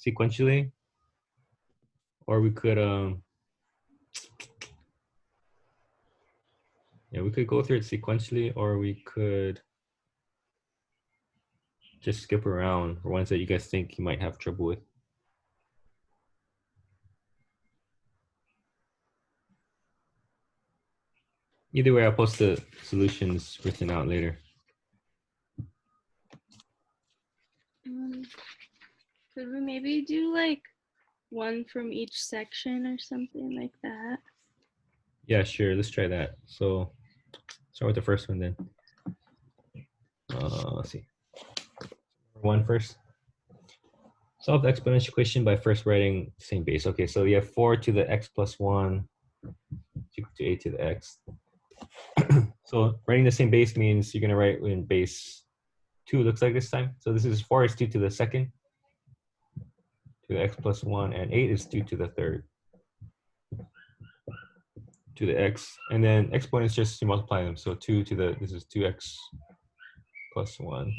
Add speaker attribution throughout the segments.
Speaker 1: sequentially, or we could yeah, we could go through it sequentially, or we could just skip around for ones that you guys think you might have trouble with. Either way, I'll post the solutions written out later.
Speaker 2: Could we maybe do like one from each section or something like that?
Speaker 1: Yeah, sure. Let's try that. So start with the first one then. Let's see. One first. Solve the exponential equation by first writing the same base. Okay, so you have 4 to the x plus 1 is equal to a to the x. So writing the same base means you're going to write in base 2, looks like this time. So this is 4 is 2 to the second, to the x plus 1, and 8 is 2 to the third, to the x. And then exponents just to multiply them. So 2 to the, this is 2x plus 1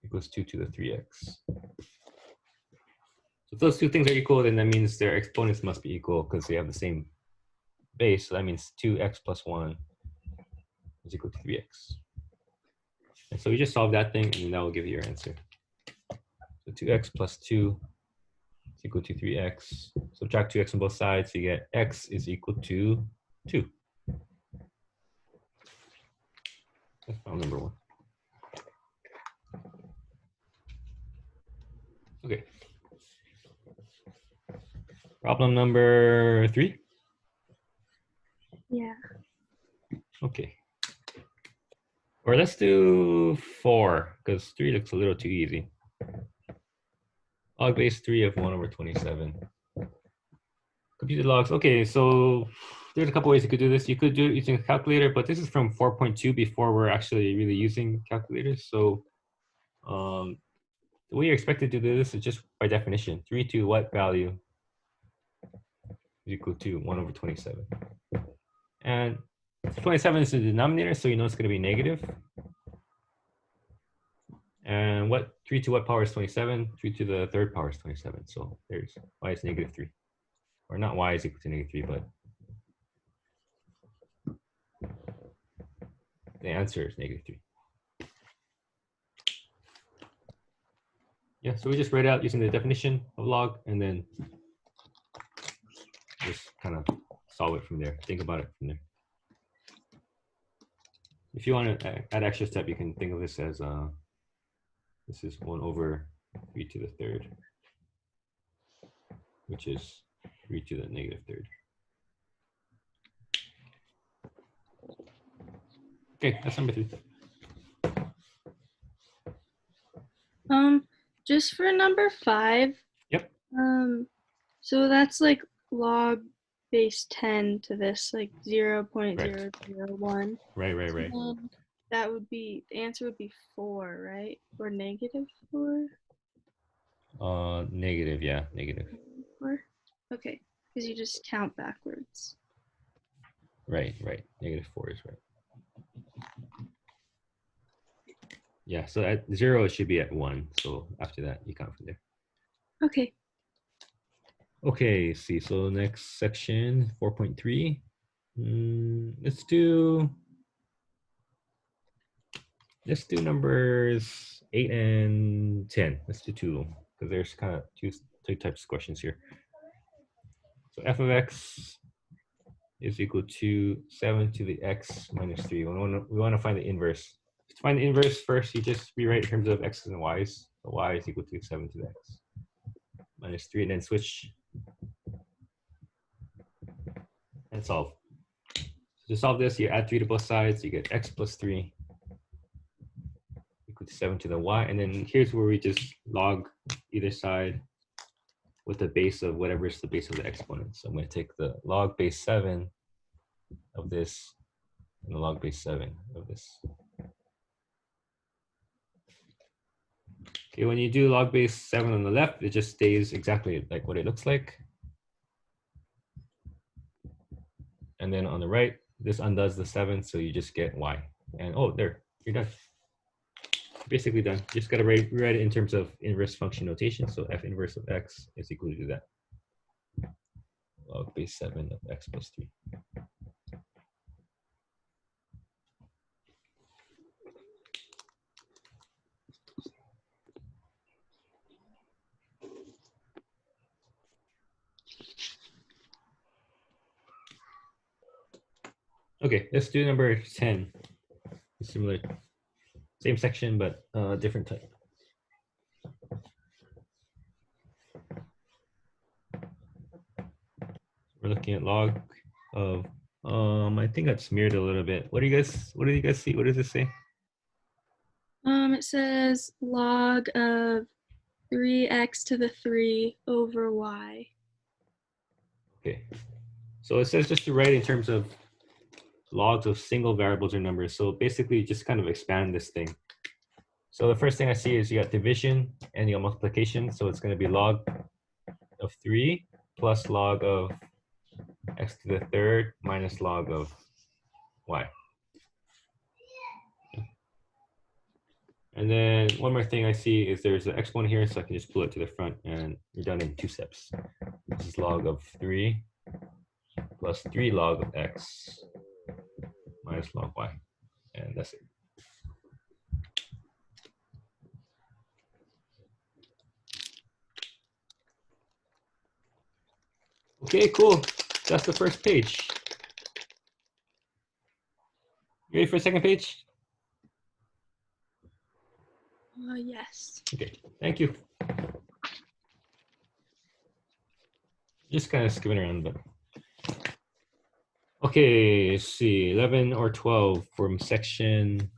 Speaker 1: equals 2 to the 3x. So if those two things are equal, then that means their exponents must be equal because they have the same base. So that means 2x plus 1 is equal to 3x. And so you just solve that thing, and then that will give you your answer. So 2x plus 2 is equal to 3x. Subtract 2x on both sides, so you get x is equal to 2. That's problem number 1. Okay. Problem number 3?
Speaker 2: Yeah.
Speaker 1: Okay. Or let's do 4, because 3 looks a little too easy. Log base 3 of 1 over 27. Computed logs. Okay, so there's a couple ways you could do this. You could do it using a calculator, but this is from 4.2 before we're actually really using calculators. So the way you're expected to do this is just by definition. 3 to what value is equal to 1 over 27. And 27 is the denominator, so you know it's going to be negative. And what 3 to what power is 27? 3 to the third power is 27. So there's y is negative 3. Or not y is equal to negative 3, but the answer is negative 3. Yeah, so we just write out using the definition of log and then just kind of solve it from there. Think about it from there. If you want to add extra step, you can think of this as this is 1 over 3 to the third, which is 3 to the negative third. Okay, that's number 3.
Speaker 2: Just for number 5.
Speaker 1: Yep.
Speaker 2: So that's like log base 10 to this like 0.001.
Speaker 1: Right.
Speaker 2: That would be, the answer would be 4, right? Or negative 4?
Speaker 1: Negative, yeah, negative.
Speaker 2: 4? Okay, because you just count backwards.
Speaker 1: Right. Negative 4 is right. Yeah, so at 0, it should be at 1. So after that, you count from there.
Speaker 2: Okay.
Speaker 1: Okay, see, so next section, 4.3. Let's do numbers 8 and 10. Let's do 2, because there's kind of two types of questions here. So f of x is equal to 7 to the x minus 3. We want to find the inverse. To find the inverse, first you just rewrite in terms of x's and y's. So y is equal to 7 to the x minus 3, and then switch and solve. So to solve this, you add 3 to both sides. You get x plus 3 equal to 7 to the y. And then here's where we just log either side with the base of whatever is the base of the exponent. So I'm going to take the log base 7 of this and the log base 7 of this. Okay, when you do log base 7 on the left, it just stays exactly like what it looks like. And then on the right, this undoes the 7, so you just get y. And oh, there, you're done. basically done. Just got to rewrite it in terms of inverse function notation. So f inverse of x is equal to that. Log base 7 of x plus 3. Okay, let's do number 10. Similar, same section, but different type. We're looking at log of, I think that's smeared a little bit. What do you guys see? What does it say?
Speaker 2: It says log of 3x to the 3 over y.
Speaker 1: Okay, so it says just to write in terms of logs of single variables or numbers. So basically just kind of expand this thing. So the first thing I see is you got division and you got multiplication. So it's going to be log of 3 plus log of x to the third minus log of y. And then one more thing I see is there's an exponent here, so I can just pull it to the front and you're done in 2 steps. This is log of 3 plus 3 log of x minus log y. And that's it. Okay, cool. That's the first page. You ready for the second page?
Speaker 2: Yes.
Speaker 1: Okay, thank you. Just kind of skipping around, but. Okay, let's see, 11 or 12 from section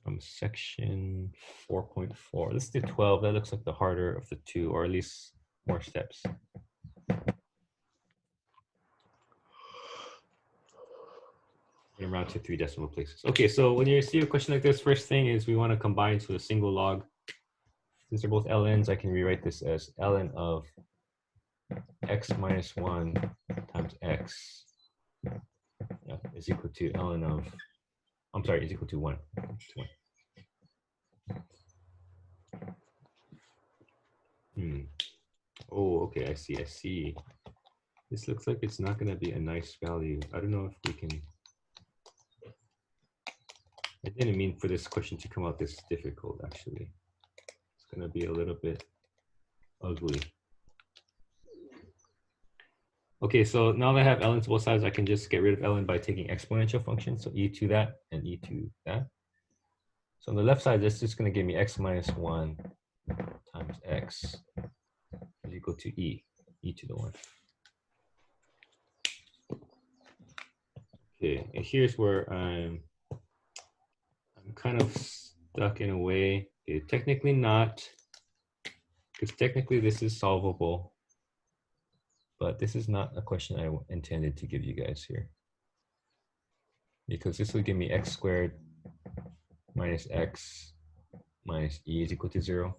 Speaker 1: 4.4. Let's do 12. That looks like the harder of the two, or at least more steps. And round to 3 decimal places. Okay, so when you see a question like this, first thing is we want to combine to a single log. Since they're both ln's, I can rewrite this as ln of x minus 1 times x is equal to ln of, I'm sorry, is equal to 1. Oh, okay, I see. This looks like it's not going to be a nice value. I don't know if we can. I didn't mean for this question to come out this difficult, actually. It's going to be a little bit ugly. Okay, so now that I have ln to both sides, I can just get rid of ln by taking exponential functions. So e to that and e to that. So on the left side, this is just going to give me x minus 1 times x is equal to e to the 1. Okay, and here's where I'm kind of stuck in a way. Okay, technically not, because technically this is solvable, but this is not a question I intended to give you guys here. Because this would give me x squared minus x minus e is equal to 0.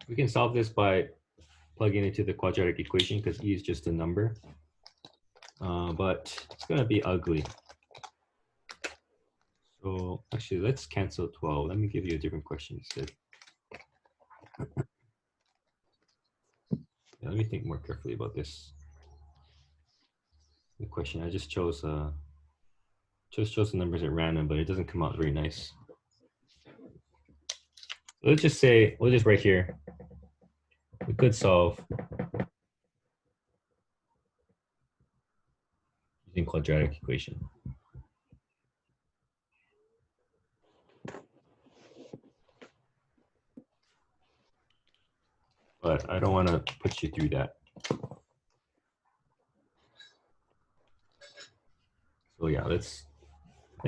Speaker 1: We can solve this by plugging into the quadratic equation because e is just a number. But it's going to be ugly. So actually, let's cancel 12. Let me give you a different question instead. Yeah, let me think more carefully about this. The question I just chose the numbers at random, but it doesn't come out very nice. So let's just say, we'll just write here. We could solve using quadratic equation. But I don't want to put you through that. So yeah, let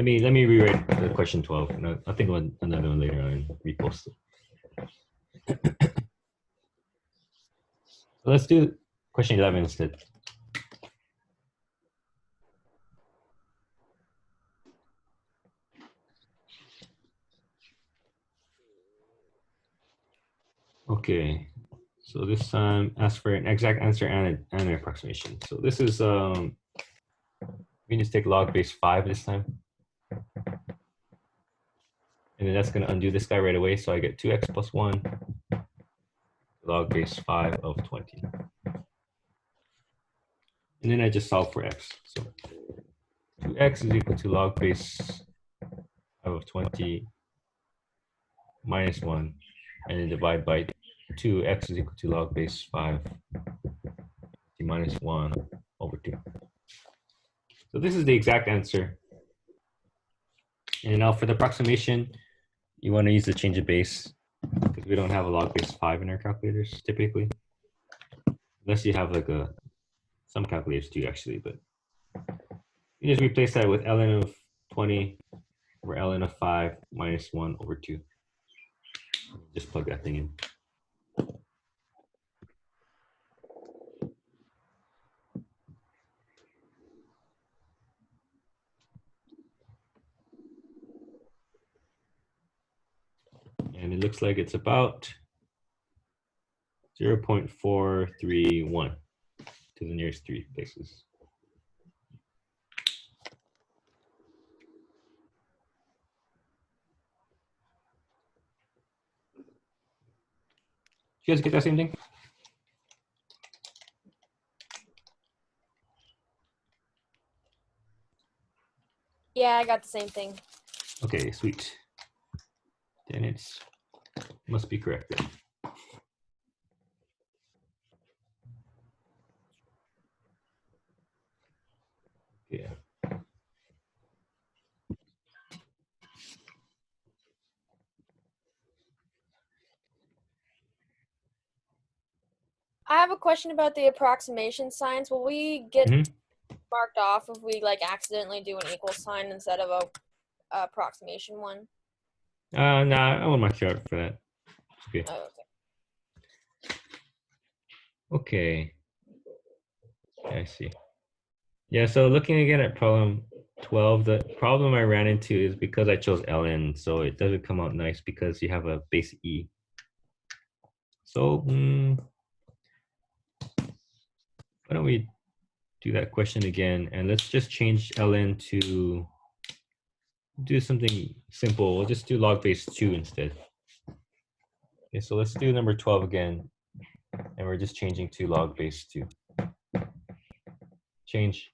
Speaker 1: me rewrite the question 12, and I'll think of another one later on and repost it. So let's do question 11 instead. Okay, so this time ask for an exact answer and an approximation. So this is we can just take log base 5 this time. And then that's going to undo this guy right away. So I get 2x plus 1 log base 5 of 20. And then I just solve for x. So 2x is equal to log base 5 of 20 minus 1. And then divide by 2. X is equal to log base 5 minus 1 over 2. So this is the exact answer. And now for the approximation, you want to use the change of base because we don't have a log base 5 in our calculators typically. Unless you have like some calculators do actually, but you just replace that with ln of 20 over ln of 5 minus 1 over 2. Just plug that thing in. And it looks like it's about 0.431 to the nearest 3 places. Did you guys get that same thing?
Speaker 3: Yeah, I got the same thing.
Speaker 1: Okay, sweet. Then it's must be correct then. Yeah.
Speaker 3: I have a question about the approximation signs. Will we get marked off if we like accidentally do an equal sign instead of a approximation one?
Speaker 1: Nah, I won't mark you out for that. Okay.
Speaker 3: Oh,
Speaker 1: Okay.
Speaker 3: okay.
Speaker 1: Yeah, I see. Yeah, so looking again at problem 12, the problem I ran into is because I chose ln, so it doesn't come out nice because you have a base e. So why don't we do that question again, and let's just change ln to do something simple. We'll just do log base 2 instead. Okay, so let's do number 12 again, and we're just changing to log base 2. Change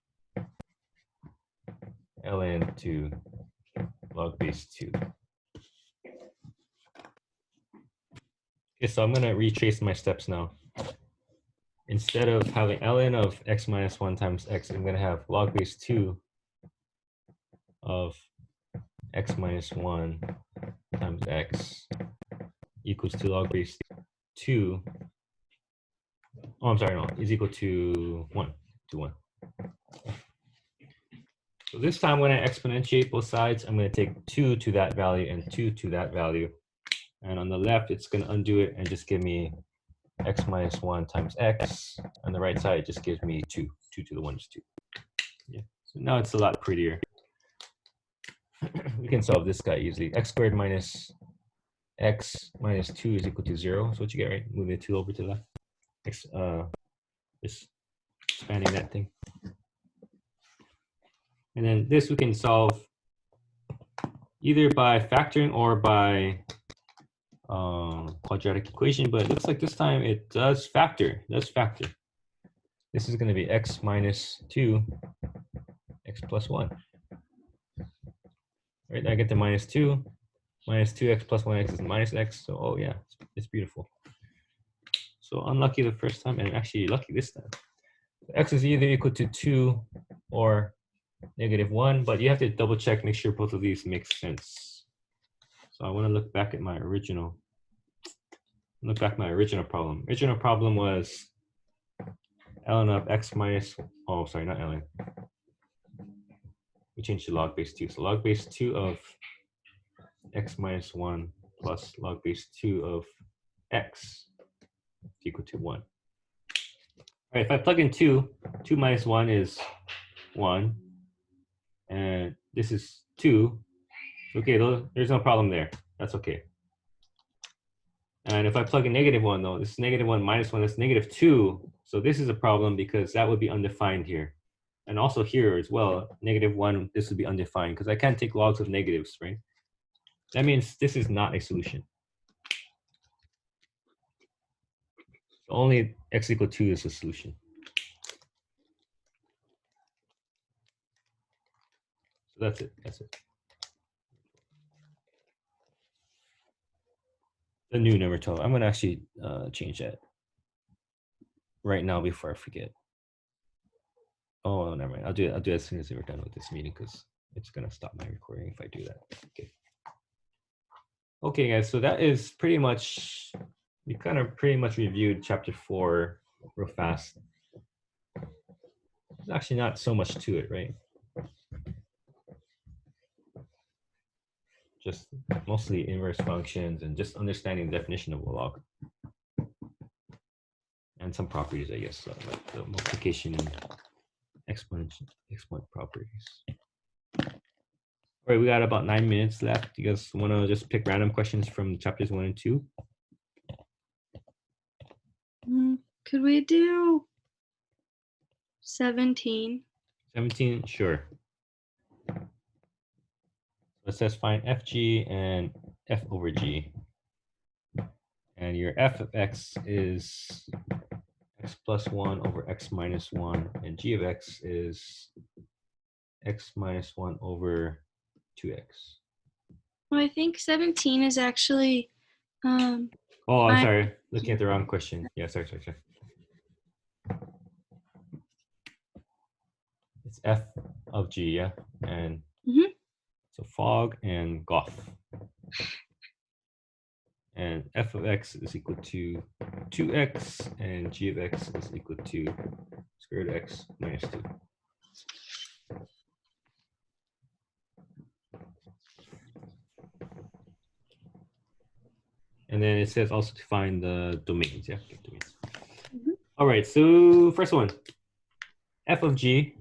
Speaker 1: ln to log base 2. Okay, so I'm going to retrace my steps now. Instead of having ln of x minus 1 times x, I'm going to have log base 2 of x minus 1 times x equals to log base 2. Oh, I'm sorry, no, is equal to 1. So this time when I exponentiate both sides, I'm going to take 2 to that value and 2 to that value. And on the left, it's going to undo it and just give me x minus 1 times x. On the right side, it just gives me 2. 2 to the 1 is 2. Yeah. So now it's a lot prettier. We can solve this guy easily. X squared minus x minus 2 is equal to 0. So what you get, right? Moving the 2 over to the left. Just expanding that thing. And then this we can solve either by factoring or by quadratic equation, but it looks like this time it does factor. This is going to be x minus 2, x plus 1. Right, I get the minus 2. Minus 2x plus 1x is minus x. So, oh yeah, it's beautiful. So unlucky the first time and actually lucky this time. So x is either equal to 2 or negative 1, but you have to double check, make sure both of these make sense. So I want to look back at my original. Problem. Original problem was ln of x minus, oh, sorry, not ln. We changed to log base 2. So log base 2 of x minus 1 plus log base 2 of x is equal to 1. All right, if I plug in 2, 2 minus 1 is 1. And this is 2. Okay, there's no problem there. That's okay. And if I plug in negative 1, though, this is negative 1 minus 1, that's negative 2. So this is a problem because that would be undefined here. And also here as well, negative 1, this would be undefined because I can't take logs of negatives, right? That means this is not a solution. Only x equal 2 is a solution. So that's it. That's it. The new number 12. I'm going to actually change that right now before I forget. Oh, never mind. I'll do it as soon as we're done with this meeting because it's going to stop my recording if I do that. Okay. Okay, guys. So that is pretty much, we kind of pretty much reviewed chapter 4 real fast. There's actually not so much to it, right? Just mostly inverse functions and just understanding the definition of a log. And some properties, I guess, so like the multiplication and exponent properties. All right, we got about 9 minutes left. You guys want to just pick random questions from chapters 1 and 2?
Speaker 2: Could we do 17?
Speaker 1: 17, sure. It says find fg and f over g. And your f of x is x plus 1 over x minus 1. And g of x is x minus 1 over 2x.
Speaker 2: Well, I think 17 is actually.
Speaker 1: Oh, I'm sorry. Looking at the wrong question. Yeah, sorry. It's f of g, yeah? And so fog and goth. And f of x is equal to 2x, and g of x is equal to square root of x minus 2. And then it says also to find the domains, yeah? Domains. All right, so first one, f of g,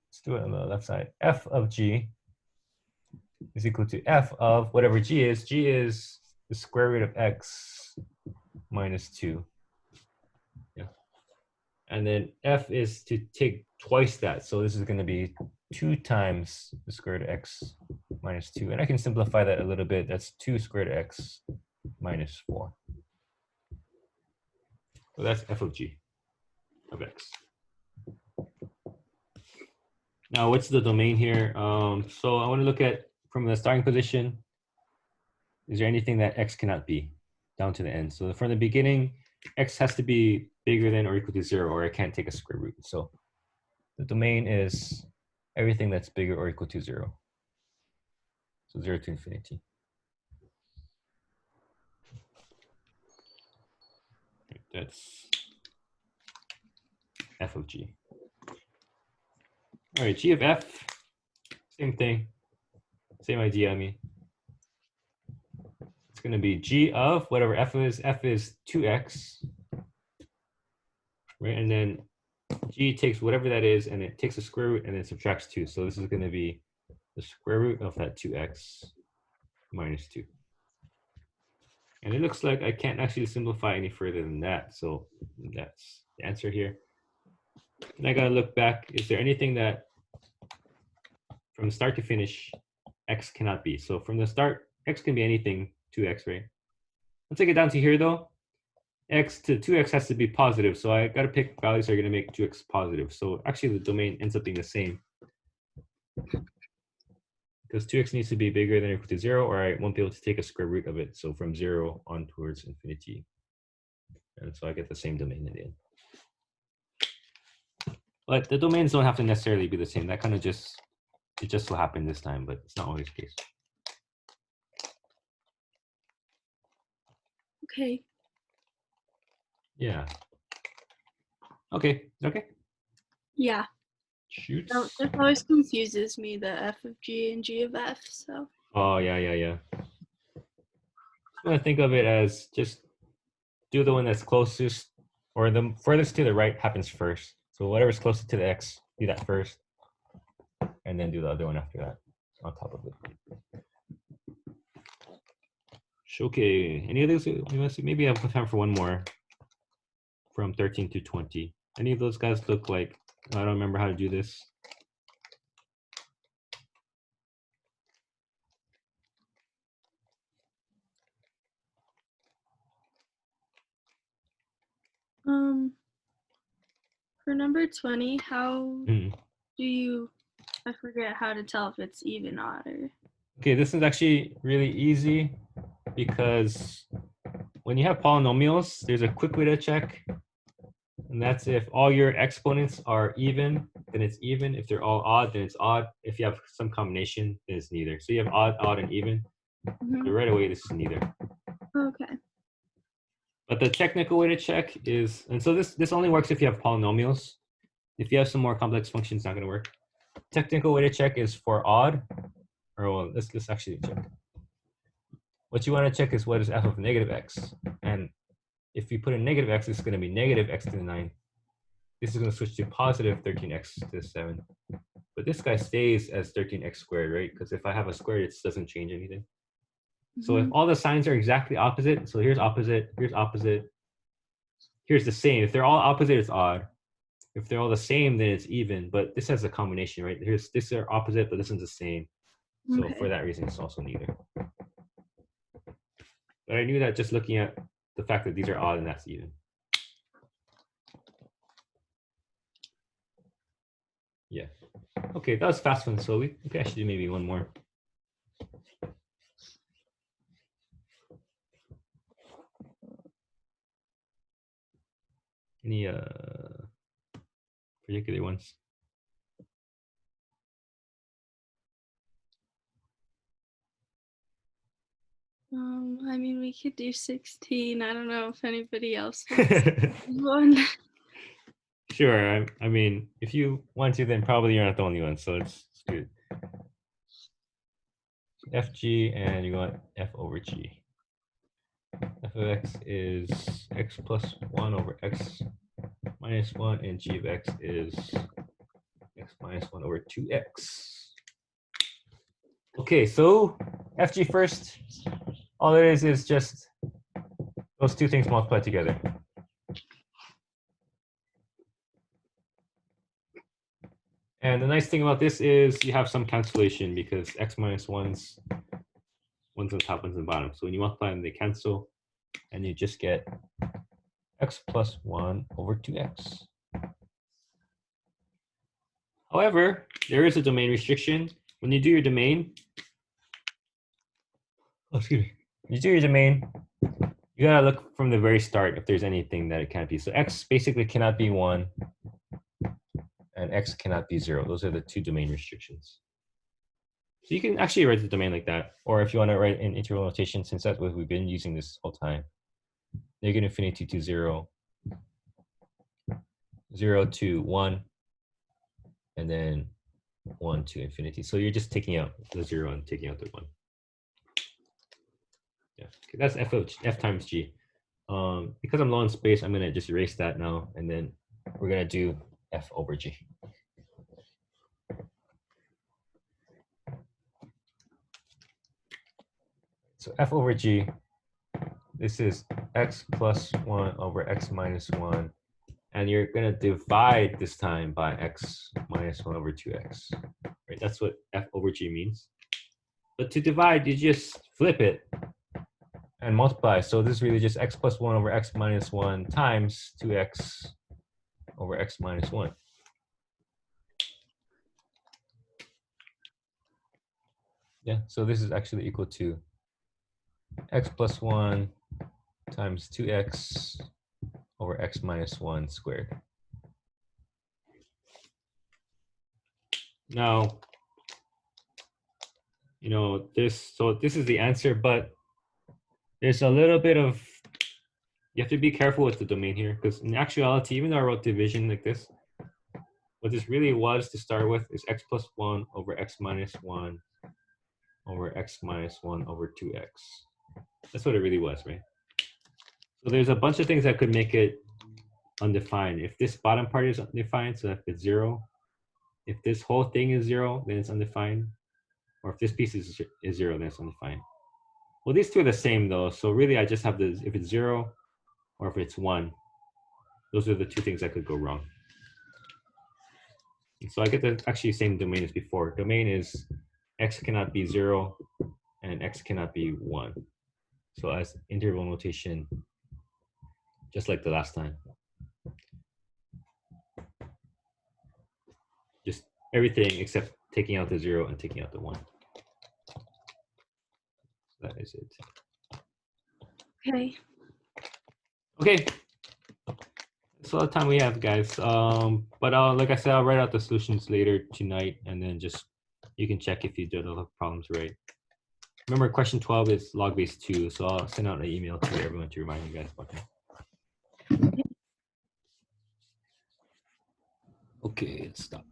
Speaker 1: let's do it on the left side. F of g is equal to f of whatever g is. G is the square root of x minus 2. Yeah. And then f is to take twice that. So this is going to be 2 times the square root of x minus 2. And I can simplify that a little bit. That's 2 square root of x minus 4. So that's f of g of x. Now, what's the domain here? So I want to look at from the starting position. Is there anything that x cannot be down to the end? So from the beginning, x has to be bigger than or equal to 0, or I can't take a square root. So the domain is everything that's bigger or equal to 0. So 0 to infinity. That's f of g. All right, g of f, same thing, same idea, I mean. It's going to be g of whatever f is 2x, right? And then g takes whatever that is, and it takes a square root, and it subtracts 2. So this is going to be the square root of that 2x minus 2. And it looks like I can't actually simplify any further than that. So that's the answer here. And I got to look back. Is there anything that from start to finish, x cannot be? So from the start, x can be anything, 2x, right? Let's take it down to here, though. X to 2x has to be positive. So I got to pick values that are going to make 2x positive. So actually, the domain ends up being the same. Because 2x needs to be bigger than or equal to 0, or I won't be able to take a square root of it. So from 0 on towards infinity. And so I get the same domain in the end. But the domains don't have to necessarily be the same. That kind of just, it just will happen this time, but it's not always the case.
Speaker 2: Okay.
Speaker 1: Yeah. Okay. Okay.
Speaker 2: Yeah.
Speaker 1: Shoot.
Speaker 2: This always confuses me, the f of g and g of f, so.
Speaker 1: Oh, yeah. I'm going to think of it as just do the one that's closest, or the furthest to the right happens first. So whatever's closest to the x, do that first, and then do the other one after that on top of it. Okay, any others? Maybe I have time for one more from 13 to 20. Any of those guys look like, I don't remember how to do this.
Speaker 2: For number 20, how
Speaker 1: Mhm.
Speaker 2: do you, I forget how to tell if it's even, odd, or.
Speaker 1: Okay, this is actually really easy because when you have polynomials, there's a quick way to check. And that's if all your exponents are even, then it's even. If they're all odd, then it's odd. If you have some combination, then it's neither. So you have odd, odd, and even.
Speaker 2: Mhm.
Speaker 1: So right away, this is neither.
Speaker 2: Okay.
Speaker 1: But the technical way to check is, and so this only works if you have polynomials. If you have some more complex functions, it's not going to work. Technical way to check is for odd, or well, let's actually check. What you want to check is what is f of negative x. And if you put in negative x, it's going to be negative x to the 9. This is going to switch to positive 13x to the 7. But this guy stays as 13x squared, right? Because if I have a square, it doesn't change anything. So if all the signs are exactly opposite, so here's opposite, here's the same. If they're all opposite, it's odd. If they're all the same, then it's even. But this has a combination, right? Here's this are opposite, but this one's the same. So
Speaker 2: Okay.
Speaker 1: for that reason, it's also neither. But I knew that just looking at the fact that these are odd and that's even. Yeah. Okay, that was a fast one. So we could actually do maybe one more. Any particular ones?
Speaker 2: I mean, we could do 16. I don't know if anybody else wants one.
Speaker 1: Sure. I mean, if you want to, then probably you're not the only one. So it's good. Fg, and you want f over g. F of x is x plus 1 over x minus 1, and g of x is x minus 1 over 2x. Okay, so Fg first, all it is just those two things multiplied together. And the nice thing about this is you have some cancellation because x minus 1's on the top, one's on the bottom. So when you multiply them, they cancel, and you just get x plus 1 over 2x. However, there is a domain restriction. When you do your domain, excuse me, when you do your domain, you gotta look from the very start if there's anything that it can't be. So x basically cannot be 1, and x cannot be 0. Those are the two domain restrictions. So you can actually write the domain like that, or if you want to write in integral notation, since that's what we've been using this whole time, negative infinity to 0, 0 to 1, and then 1 to infinity. So you're just taking out the 0 and taking out the 1. Yeah, okay, that's f times g. Because I'm low in space, I'm going to just erase that now, and then we're going to do f over g. So f over g, this is x plus 1 over x minus 1. And you're going to divide this time by x minus 1 over 2x. Right? That's what f over g means. But to divide, you just flip it and multiply. So this is really just x plus 1 over x minus 1 times 2x over x minus 1. Yeah, so this is actually equal to x plus 1 times 2x over x minus 1 squared. Now, so this is the answer, but there's a little bit of, you have to be careful with the domain here, because in actuality, even though I wrote division like this, what this really was to start with is x plus 1 over x minus 1 over x minus 1 over 2x. That's what it really was, right? So there's a bunch of things that could make it undefined. If this bottom part is undefined, so if it's 0, if this whole thing is 0, then it's undefined. Or if this piece is 0, then it's undefined. Well, these two are the same though. So really I just have this, if it's 0 or if it's 1, those are the two things that could go wrong. And so I get the actually same domain as before. Domain is x cannot be 0 and x cannot be 1. So as interval notation, just like the last time. everything except taking out the 0 and taking out the 1. That is it.
Speaker 2: Okay.
Speaker 1: Okay. That's all the time we have, guys. But like I said, I'll write out the solutions later tonight, and then just you can check if you did all the problems right. Remember, question 12 is log base 2, so I'll send out an email to everyone to remind you guys about that. Okay, let's stop.